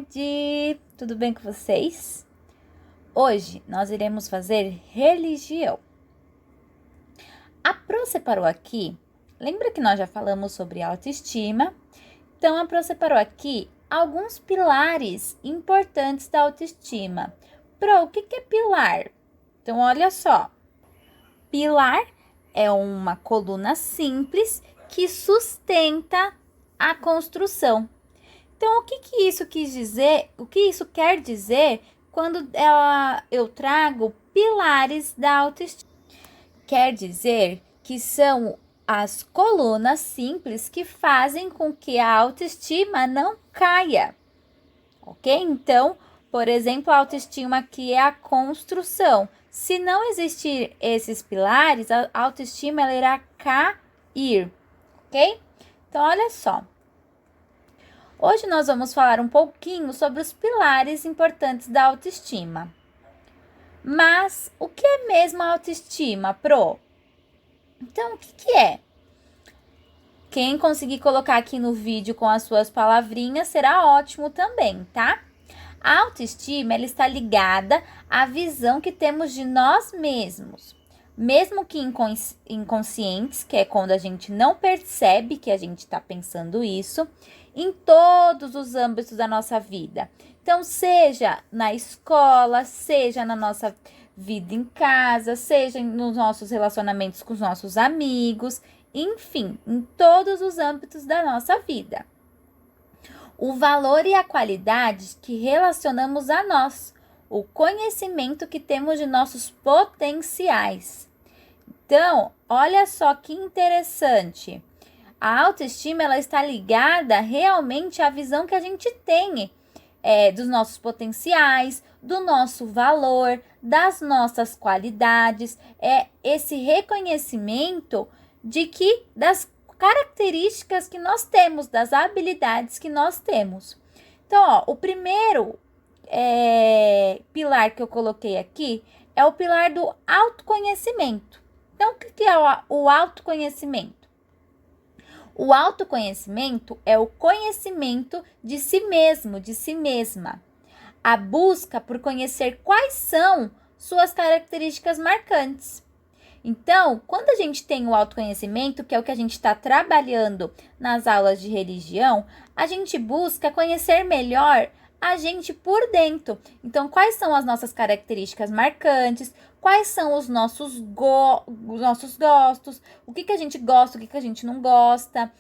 tarde! Tudo bem com vocês? Hoje nós iremos fazer religião. A Pro separou aqui, lembra que nós já falamos sobre autoestima? Então a Pro separou aqui alguns pilares importantes da autoestima. Pro, o que é pilar? Então olha só, pilar é uma coluna simples que sustenta a construção. Então, o que isso quis dizer? O que isso quer dizer quando eu trago pilares da autoestima? Quer dizer que são as colunas simples que fazem com que a autoestima não caia, ok? Então, por exemplo, a autoestima aqui é a construção. Se não existir esses pilares, a autoestima ela irá cair, ok? Então, olha só. Hoje nós vamos falar um pouquinho sobre os pilares importantes da autoestima. Mas o que é mesmo a autoestima, Pro? Então, o que é? Quem conseguir colocar aqui no vídeo com as suas palavrinhas será ótimo também, tá? A autoestima ela está ligada à visão que temos de nós mesmos. Mesmo que inconscientes, que é quando a gente não percebe que a gente está pensando isso, em todos os âmbitos da nossa vida. Então, seja na escola, seja na nossa vida em casa, seja nos nossos relacionamentos com os nossos amigos, enfim, em todos os âmbitos da nossa vida. O valor e a qualidade que relacionamos a nós, o conhecimento que temos de nossos potenciais. Então, olha só que interessante. A autoestima ela está ligada realmente à visão que a gente tem dos nossos potenciais, do nosso valor, das nossas qualidades. É esse reconhecimento das características que nós temos, das habilidades que nós temos. Então, ó, o primeiro pilar que eu coloquei aqui é o pilar do autoconhecimento. Então, o que é o autoconhecimento? O autoconhecimento é o conhecimento de si mesmo, de si mesma. A busca por conhecer quais são suas características marcantes. Então, quando a gente tem o autoconhecimento, que é o que a gente está trabalhando nas aulas de religião, a gente busca conhecer melhor a gente por dentro. Então, quais são as nossas características marcantes? Quais são os nossos gostos? O que a gente gosta, o que a gente não gosta?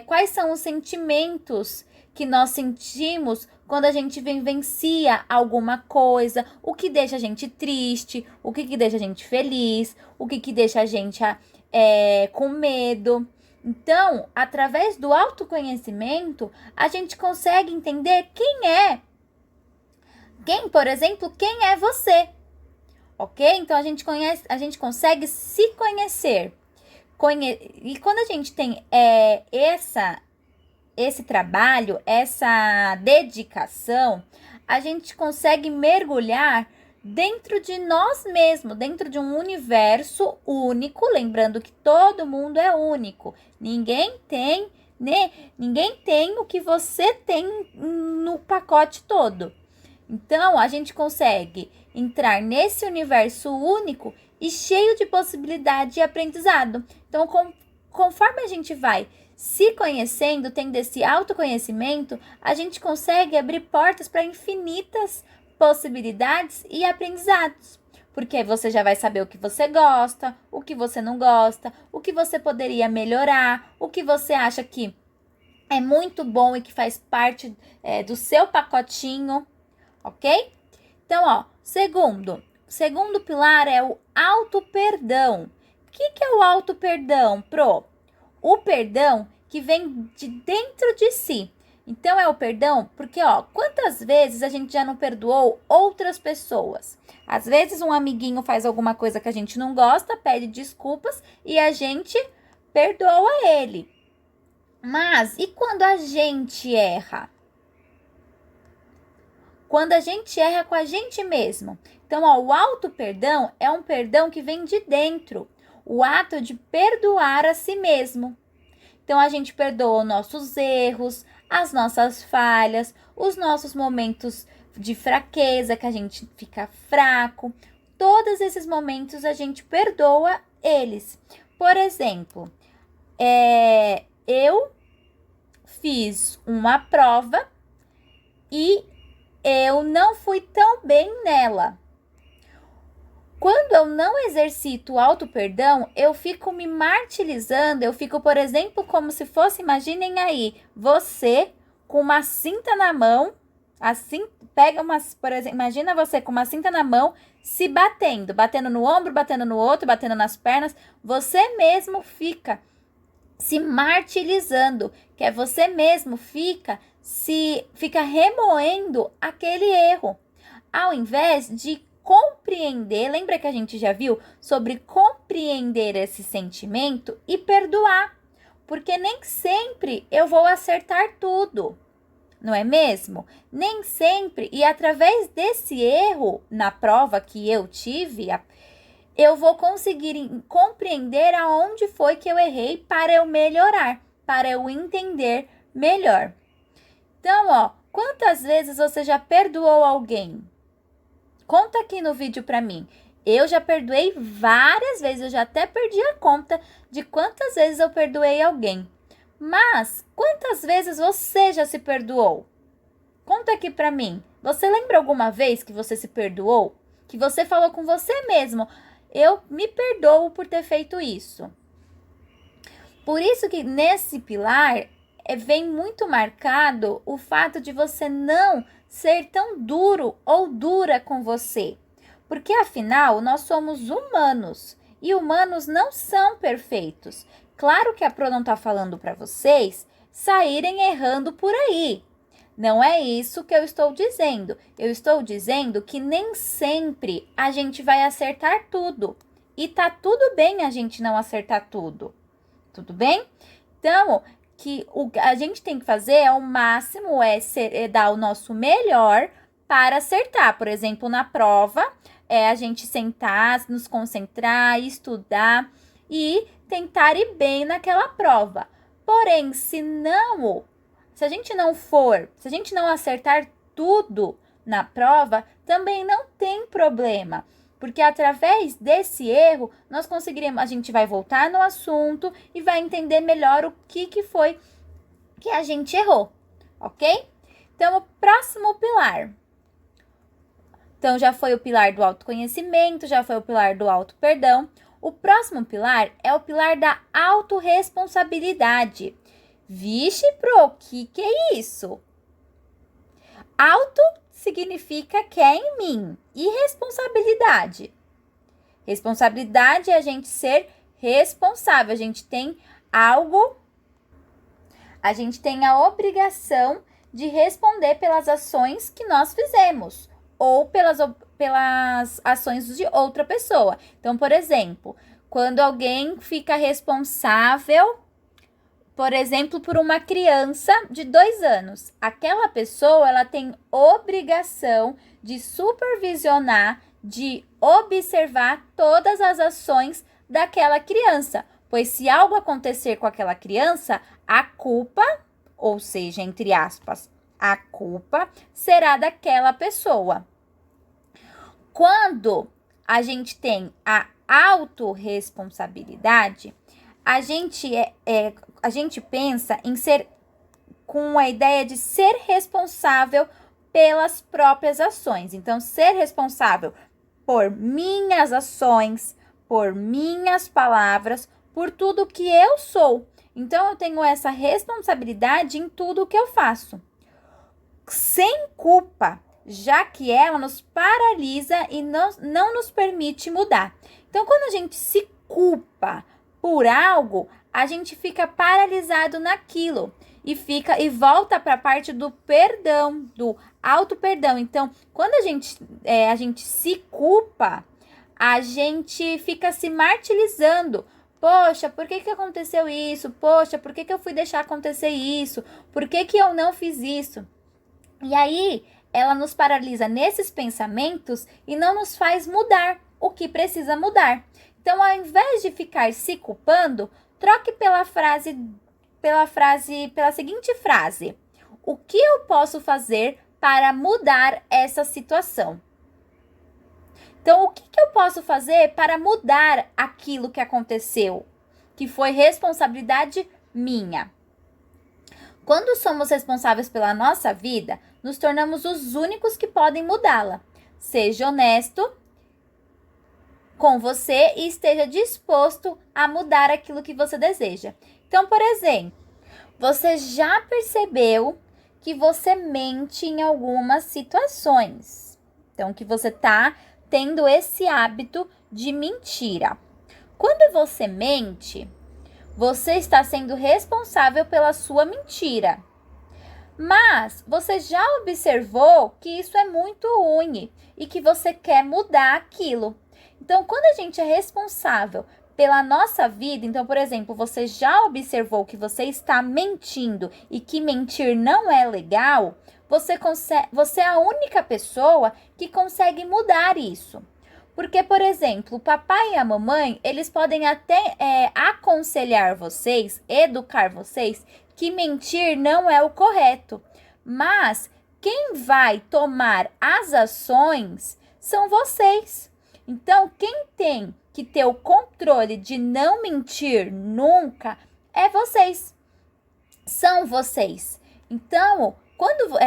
Quais são os sentimentos que nós sentimos quando a gente vivencia alguma coisa? O que deixa a gente triste? O que deixa a gente feliz? O que deixa a gente com medo? Então, através do autoconhecimento, a gente consegue entender por exemplo, quem é você, ok? Então, a gente consegue se conhecer. E quando a gente tem esse trabalho, essa dedicação, a gente consegue mergulhar dentro de nós mesmos, dentro de um universo único, lembrando que todo mundo é único. Ninguém tem o que você tem no pacote todo. Então, a gente consegue entrar nesse universo único e cheio de possibilidade e aprendizado. Então, conforme a gente vai se conhecendo, tendo esse autoconhecimento, a gente consegue abrir portas para infinitas possibilidades e aprendizados. Porque você já vai saber o que você gosta, o que você não gosta, o que você poderia melhorar, o que você acha que é muito bom e que faz parte do seu pacotinho, ok? Então, ó, segundo pilar é o auto-perdão. O que é o auto-perdão, Pro? O perdão que vem de dentro de si. Então, é o perdão porque, ó, quantas vezes a gente já não perdoou outras pessoas? Às vezes, um amiguinho faz alguma coisa que a gente não gosta, pede desculpas e a gente perdoa ele. Mas, e quando a gente erra? Quando a gente erra com a gente mesmo. Então, ó, o auto-perdão é um perdão que vem de dentro. O ato de perdoar a si mesmo. Então, a gente perdoa nossos erros, as nossas falhas, os nossos momentos de fraqueza, que a gente fica fraco. Todos esses momentos a gente perdoa eles. Por exemplo, eu fiz uma prova e eu não fui tão bem nela. Quando eu não exercito o auto-perdão, eu fico me martirizando, eu fico, por exemplo, como se fosse, imaginem aí, você com uma cinta na mão, assim, por exemplo, imagina você com uma cinta na mão, se batendo no ombro, batendo no outro, batendo nas pernas, você mesmo fica se martirizando, que é você mesmo fica remoendo aquele erro, ao invés de compreender. Lembra que a gente já viu sobre compreender esse sentimento e perdoar, porque nem sempre eu vou acertar tudo, não é mesmo? Nem sempre, e através desse erro na prova que eu tive, eu vou conseguir compreender aonde foi que eu errei para eu melhorar, para eu entender melhor. Então, quantas vezes você já perdoou alguém? Conta aqui no vídeo para mim. Eu já perdoei várias vezes, eu já até perdi a conta de quantas vezes eu perdoei alguém. Mas, quantas vezes você já se perdoou? Conta aqui para mim. Você lembra alguma vez que você se perdoou? Que você falou com você mesmo: eu me perdoo por ter feito isso. Por isso que nesse pilar vem muito marcado o fato de você não ser tão duro ou dura com você. Porque afinal, nós somos humanos e humanos não são perfeitos. Claro que a Pro não está falando para vocês saírem errando por aí. Não é isso que eu estou dizendo. Eu estou dizendo que nem sempre a gente vai acertar tudo. E tá tudo bem a gente não acertar tudo. Tudo bem? Então, que o que a gente tem que fazer é o máximo, dar o nosso melhor para acertar. Por exemplo, na prova, a gente sentar, nos concentrar, estudar e tentar ir bem naquela prova. Porém, se a gente não acertar tudo na prova, também não tem problema. Porque através desse erro, nós conseguiremos, a gente vai voltar no assunto e vai entender melhor o que foi que a gente errou, ok? Então, o próximo pilar. Então, já foi o pilar do autoconhecimento, já foi o pilar do auto-perdão. O próximo pilar é o pilar da autorresponsabilidade. Vixe, Pro, o que é isso? Auto significa que é em mim. E responsabilidade? Responsabilidade é a gente ser responsável. A gente tem a obrigação de responder pelas ações que nós fizemos ou pelas ações de outra pessoa. Então, por exemplo, quando alguém fica responsável, por exemplo, por uma criança de 2 anos, aquela pessoa ela tem obrigação de supervisionar, de observar todas as ações daquela criança, pois se algo acontecer com aquela criança, a culpa, ou seja, entre aspas, a culpa será daquela pessoa. Quando a gente tem a autorresponsabilidade, a gente pensa em ser com a ideia de ser responsável pelas próprias ações. Então, ser responsável por minhas ações, por minhas palavras, por tudo que eu sou. Então, eu tenho essa responsabilidade em tudo que eu faço. Sem culpa, já que ela nos paralisa e não nos permite mudar. Então, quando a gente se culpa por algo, a gente fica paralisado naquilo e volta para a parte do perdão, do auto-perdão. Então, quando a gente se culpa, a gente fica se martirizando. Poxa, por que aconteceu isso? Poxa, por que eu fui deixar acontecer isso? Por que eu não fiz isso? E aí, ela nos paralisa nesses pensamentos e não nos faz mudar o que precisa mudar. Então, ao invés de ficar se culpando, troque pela seguinte frase: o que eu posso fazer para mudar essa situação? Então, o que eu posso fazer para mudar aquilo que aconteceu, que foi responsabilidade minha? Quando somos responsáveis pela nossa vida, nos tornamos os únicos que podem mudá-la. Seja honesto com você e esteja disposto a mudar aquilo que você deseja. Então, por exemplo, você já percebeu que você mente em algumas situações. Então, que você está tendo esse hábito de mentira. Quando você mente, você está sendo responsável pela sua mentira. Mas você já observou que isso é muito ruim e que você quer mudar aquilo. Então, quando a gente é responsável pela nossa vida, então, por exemplo, você já observou que você está mentindo e que mentir não é legal, você é a única pessoa que consegue mudar isso. Porque, por exemplo, o papai e a mamãe, eles podem até aconselhar vocês, educar vocês, que mentir não é o correto. Mas quem vai tomar as ações são vocês. Então, quem tem que ter o controle de não mentir nunca é vocês. São vocês. Então, quando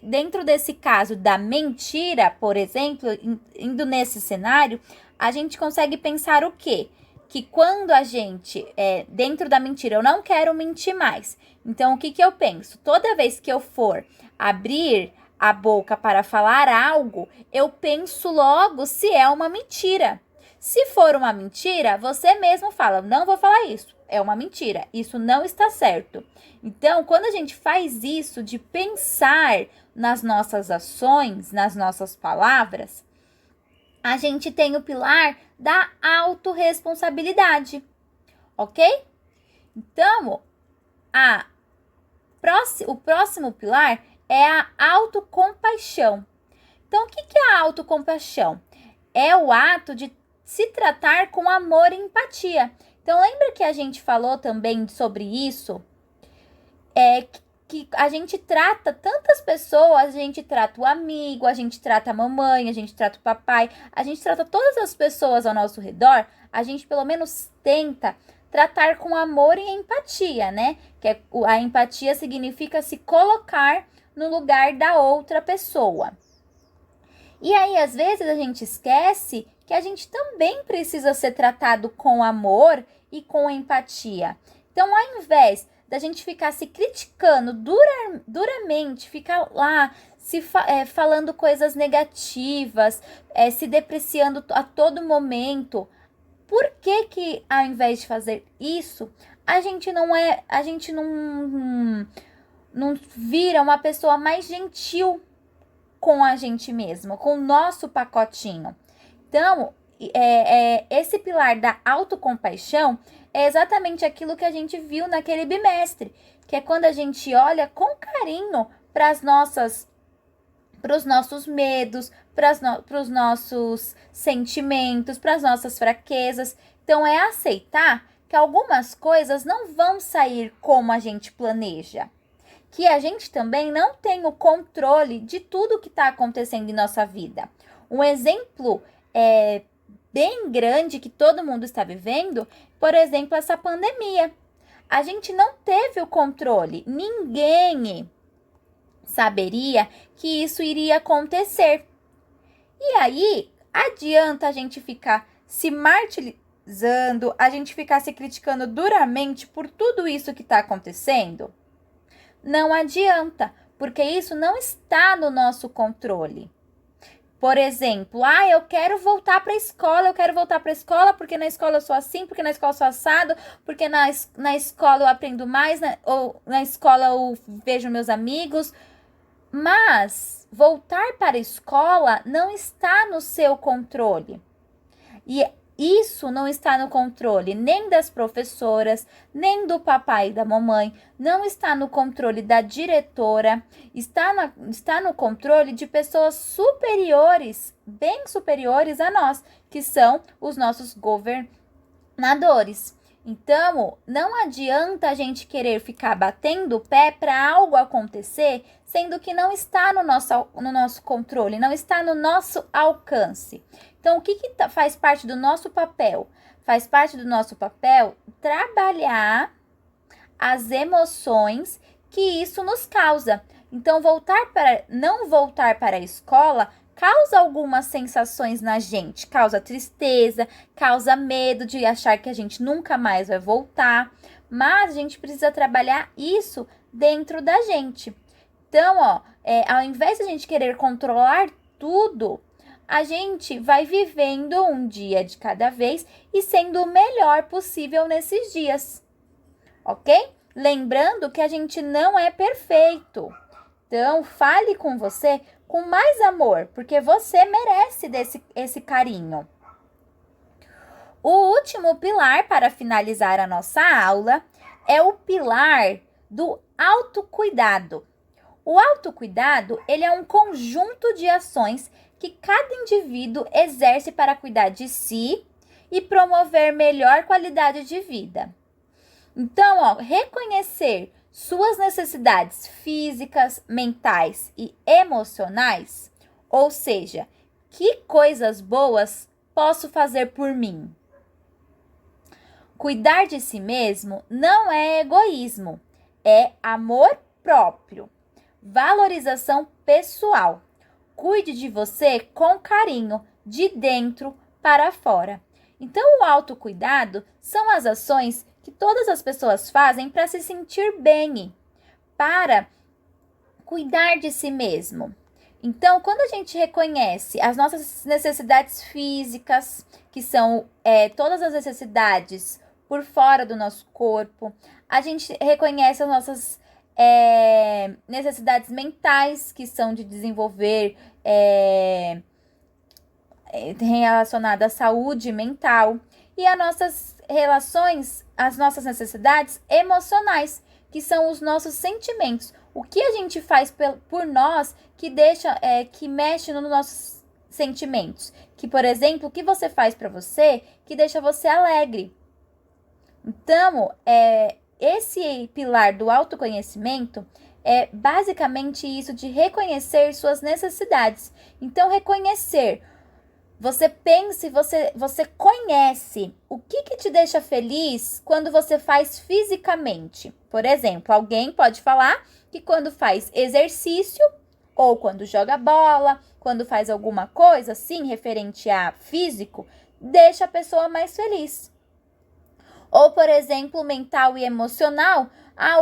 dentro desse caso da mentira, por exemplo, indo nesse cenário, a gente consegue pensar o quê? Que quando a gente, dentro da mentira, eu não quero mentir mais. Então, o que eu penso? Toda vez que eu for abrir a boca para falar algo, eu penso logo se é uma mentira. Se for uma mentira, você mesmo fala, não vou falar isso, é uma mentira, isso não está certo. Então, quando a gente faz isso de pensar nas nossas ações, nas nossas palavras, a gente tem o pilar da autorresponsabilidade, ok? Então, o próximo pilar é a autocompaixão. Então, o que é a autocompaixão? É o ato de se tratar com amor e empatia. Então, lembra que a gente falou também sobre isso? Que a gente trata tantas pessoas, a gente trata o amigo, a gente trata a mamãe, a gente trata o papai, a gente trata todas as pessoas ao nosso redor, a gente pelo menos tenta tratar com amor e empatia, né? Que a empatia significa se colocar no lugar da outra pessoa. E aí, às vezes, a gente esquece que a gente também precisa ser tratado com amor e com empatia. Então, ao invés da gente ficar se criticando duramente, ficar lá falando coisas negativas, se depreciando a todo momento, por que ao invés de fazer isso, a gente não vira uma pessoa mais gentil com a gente mesma, com o nosso pacotinho? Então, esse pilar da autocompaixão é exatamente aquilo que a gente viu naquele bimestre, que é quando a gente olha com carinho para os nossos medos, para os nossos sentimentos, para as nossas fraquezas. Então, é aceitar que algumas coisas não vão sair como a gente planeja, que a gente também não tem o controle de tudo que está acontecendo em nossa vida. Um exemplo bem grande que todo mundo está vivendo, por exemplo, essa pandemia. A gente não teve o controle, ninguém saberia que isso iria acontecer. E aí, adianta a gente ficar se martirizando, a gente ficar se criticando duramente por tudo isso que está acontecendo? Não adianta, porque isso não está no nosso controle. Por exemplo, eu quero voltar para a escola, porque na escola eu sou assim, porque na escola eu sou assado, porque na escola eu aprendo mais, ou na escola eu vejo meus amigos. Mas voltar para a escola não está no seu controle. E isso não está no controle nem das professoras, nem do papai e da mamãe, não está no controle da diretora, está no controle de pessoas superiores, bem superiores a nós, que são os nossos governadores. Então, não adianta a gente querer ficar batendo o pé para algo acontecer, sendo que não está no nosso controle, não está no nosso alcance. Então, o que faz parte do nosso papel? Faz parte do nosso papel trabalhar as emoções que isso nos causa. Então, não voltar para a escola causa algumas sensações na gente, causa tristeza, causa medo de achar que a gente nunca mais vai voltar, mas a gente precisa trabalhar isso dentro da gente. Então, ao invés de a gente querer controlar tudo, a gente vai vivendo um dia de cada vez e sendo o melhor possível nesses dias, ok? Lembrando que a gente não é perfeito. Então, fale com você com mais amor, porque você merece esse carinho. O último pilar para finalizar a nossa aula é o pilar do autocuidado. O autocuidado, ele é um conjunto de ações que cada indivíduo exerce para cuidar de si e promover melhor qualidade de vida. Então, reconhecer suas necessidades físicas, mentais e emocionais, ou seja, que coisas boas posso fazer por mim? Cuidar de si mesmo não é egoísmo, é amor próprio, valorização pessoal. Cuide de você com carinho, de dentro para fora. Então, o autocuidado são as ações que todas as pessoas fazem para se sentir bem, para cuidar de si mesmo. Então, quando a gente reconhece as nossas necessidades físicas, que são todas as necessidades por fora do nosso corpo, a gente reconhece as nossas necessidades mentais, que são de desenvolver relacionada à saúde mental, e as nossas relações, as nossas necessidades emocionais, que são os nossos sentimentos. O que a gente faz por nós que que mexe nos nossos sentimentos. Que, por exemplo, o que você faz para você que deixa você alegre. Então, esse pilar do autoconhecimento é basicamente isso de reconhecer suas necessidades. Então, reconhecer. Você pensa e você conhece o que te deixa feliz quando você faz fisicamente. Por exemplo, alguém pode falar que quando faz exercício ou quando joga bola, quando faz alguma coisa assim referente a físico, deixa a pessoa mais feliz. Ou, por exemplo, mental e emocional.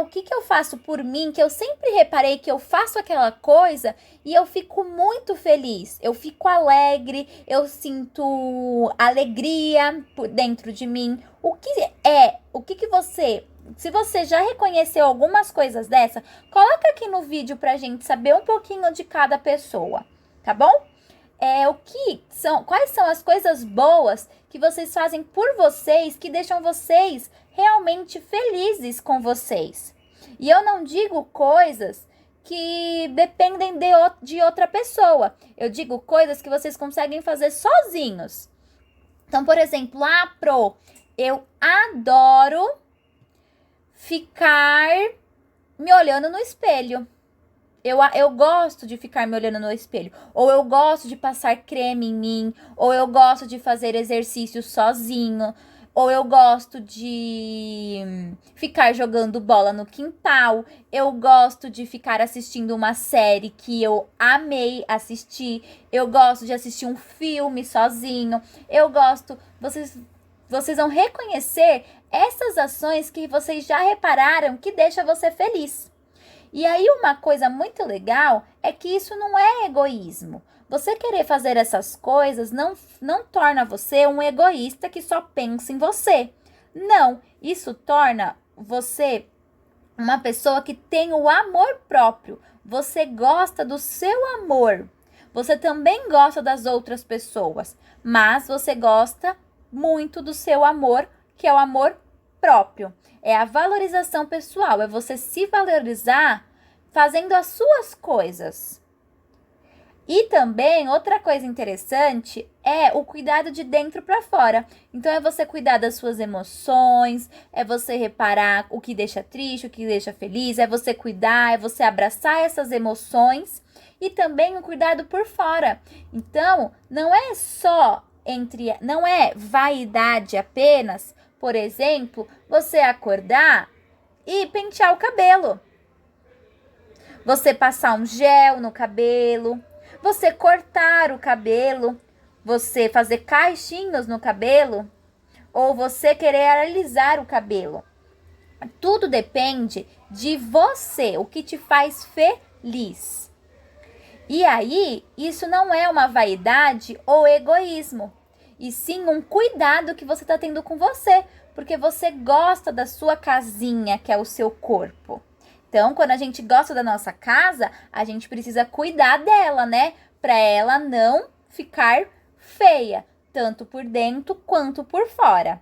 O que eu faço por mim, que eu sempre reparei que eu faço aquela coisa e eu fico muito feliz, eu fico alegre, eu sinto alegria por dentro de mim. O que você, se você já reconheceu algumas coisas dessa, coloca aqui no vídeo pra gente saber um pouquinho de cada pessoa, tá bom? Quais são as coisas boas que vocês fazem por vocês, que deixam vocês realmente felizes com vocês. E eu não digo coisas que dependem de outra pessoa. Eu digo coisas que vocês conseguem fazer sozinhos. Então, por exemplo, eu adoro ficar me olhando no espelho. Eu gosto de ficar me olhando no espelho. Ou eu gosto de passar creme em mim. Ou eu gosto de fazer exercício sozinho. Ou eu gosto de ficar jogando bola no quintal. Eu gosto de ficar assistindo uma série que eu amei assistir. Eu gosto de assistir um filme sozinho. Eu gosto... Vocês vão reconhecer essas ações que vocês já repararam que deixa você feliz. E aí uma coisa muito legal é que isso não é egoísmo. Você querer fazer essas coisas não torna você um egoísta que só pensa em você. Não, isso torna você uma pessoa que tem o amor próprio. Você gosta do seu amor. Você também gosta das outras pessoas, mas você gosta muito do seu amor, que é o amor próprio. É a valorização pessoal, é você se valorizar fazendo as suas coisas. E também, outra coisa interessante é o cuidado de dentro para fora. Então, é você cuidar das suas emoções, é você reparar o que deixa triste, o que deixa feliz, é você cuidar, é você abraçar essas emoções e também o cuidado por fora. Então, não é só não é vaidade apenas, por exemplo, você acordar e pentear o cabelo. Você passar um gel no cabelo, você cortar o cabelo, você fazer caixinhos no cabelo, ou você querer alisar o cabelo. Tudo depende de você, o que te faz feliz. E aí, isso não é uma vaidade ou egoísmo, e sim um cuidado que você está tendo com você, porque você gosta da sua casinha, que é o seu corpo. Então, quando a gente gosta da nossa casa, a gente precisa cuidar dela, né? Para ela não ficar feia, tanto por dentro quanto por fora.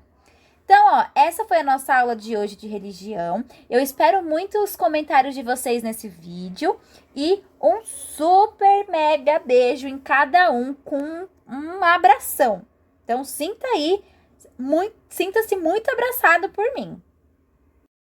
Então, ó, essa foi a nossa aula de hoje de religião. Eu espero muito os comentários de vocês nesse vídeo e um super mega beijo em cada um com um abração. Então, sinta-se muito abraçado por mim.